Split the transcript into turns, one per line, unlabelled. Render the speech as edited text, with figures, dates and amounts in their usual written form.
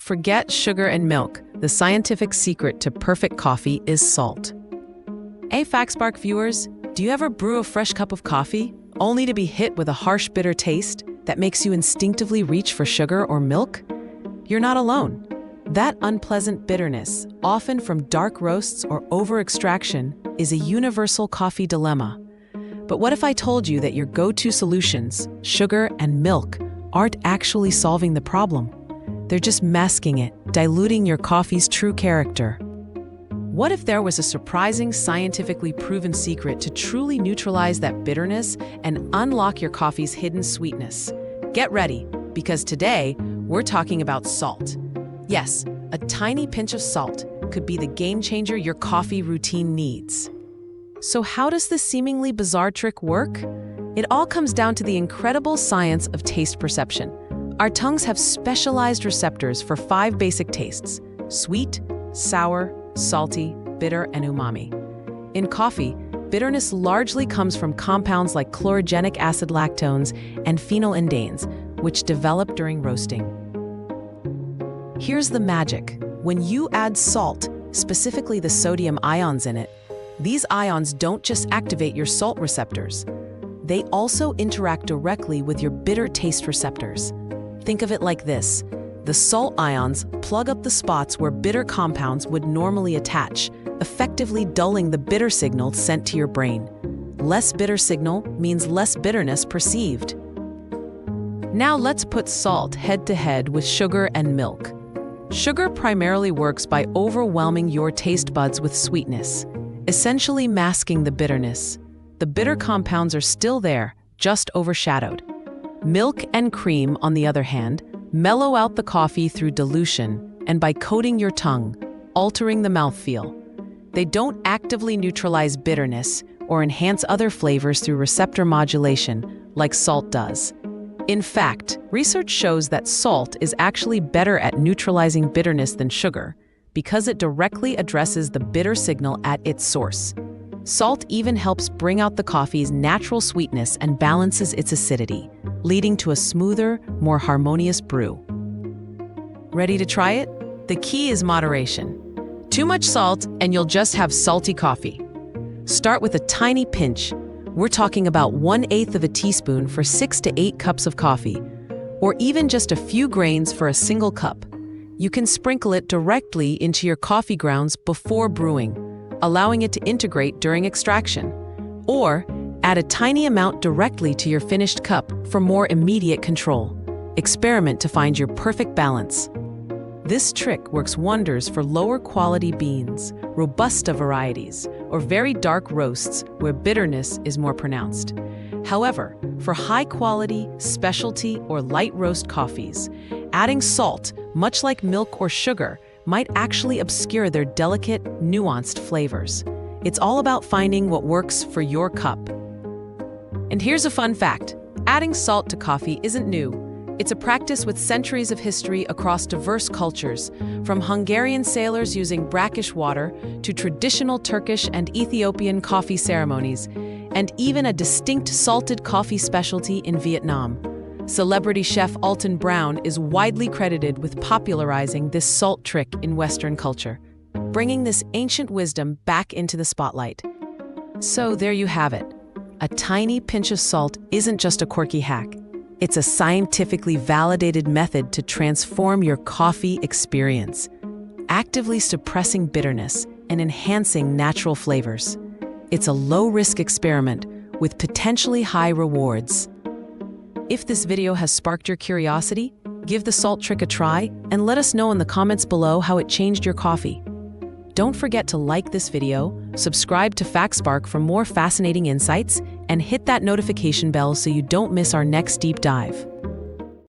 Forget sugar and milk. The scientific secret to perfect coffee is salt. Hey, FactSpark viewers, do you ever brew a fresh cup of coffee only to be hit with a harsh, bitter taste that makes you instinctively reach for sugar or milk? You're not alone. That unpleasant bitterness, often from dark roasts or over-extraction, is a universal coffee dilemma. But what if I told you that your go-to solutions, sugar and milk, aren't actually solving the problem? They're just masking it, diluting your coffee's true character. What if there was a surprising, scientifically proven secret to truly neutralize that bitterness and unlock your coffee's hidden sweetness? Get ready, because today, we're talking about salt. Yes, a tiny pinch of salt could be the game changer your coffee routine needs. So how does this seemingly bizarre trick work? It all comes down to the incredible science of taste perception. Our tongues have specialized receptors for 5 basic tastes: sweet, sour, salty, bitter, and umami. In coffee, bitterness largely comes from compounds like chlorogenic acid lactones and phenylenedines, which develop during roasting. Here's the magic. When you add salt, specifically the sodium ions in it, these ions don't just activate your salt receptors. They also interact directly with your bitter taste receptors. Think of it like this. The salt ions plug up the spots where bitter compounds would normally attach, effectively dulling the bitter signal sent to your brain. Less bitter signal means less bitterness perceived. Now let's put salt head-to-head with sugar and milk. Sugar primarily works by overwhelming your taste buds with sweetness, essentially masking the bitterness. The bitter compounds are still there, just overshadowed. Milk and cream, on the other hand, mellow out the coffee through dilution and by coating your tongue, altering the mouthfeel. They don't actively neutralize bitterness or enhance other flavors through receptor modulation like salt does. In fact, research shows that salt is actually better at neutralizing bitterness than sugar because it directly addresses the bitter signal at its source. Salt even helps bring out the coffee's natural sweetness and balances its acidity, leading to a smoother, more harmonious brew. Ready to try it? The key is moderation. Too much salt and you'll just have salty coffee. Start with a tiny pinch. We're talking about 1/8 of a teaspoon for 6 to 8 cups of coffee, or even just a few grains for a single cup. You can sprinkle it directly into your coffee grounds before brewing, allowing it to integrate during extraction. Or add a tiny amount directly to your finished cup for more immediate control. Experiment to find your perfect balance. This trick works wonders for lower quality beans, Robusta varieties, or very dark roasts where bitterness is more pronounced. However, for high quality, specialty, or light roast coffees, adding salt, much like milk or sugar, might actually obscure their delicate, nuanced flavors. It's all about finding what works for your cup. And here's a fun fact. Adding salt to coffee isn't new. It's a practice with centuries of history across diverse cultures, from Hungarian sailors using brackish water to traditional Turkish and Ethiopian coffee ceremonies, and even a distinct salted coffee specialty in Vietnam. Celebrity chef Alton Brown is widely credited with popularizing this salt trick in Western culture, bringing this ancient wisdom back into the spotlight. So there you have it. A tiny pinch of salt isn't just a quirky hack. It's a scientifically validated method to transform your coffee experience, actively suppressing bitterness and enhancing natural flavors. It's a low-risk experiment with potentially high rewards. If this video has sparked your curiosity, give the salt trick a try and let us know in the comments below how it changed your coffee. Don't forget to like this video, subscribe to FactSpark for more fascinating insights, and hit that notification bell so you don't miss our next deep dive.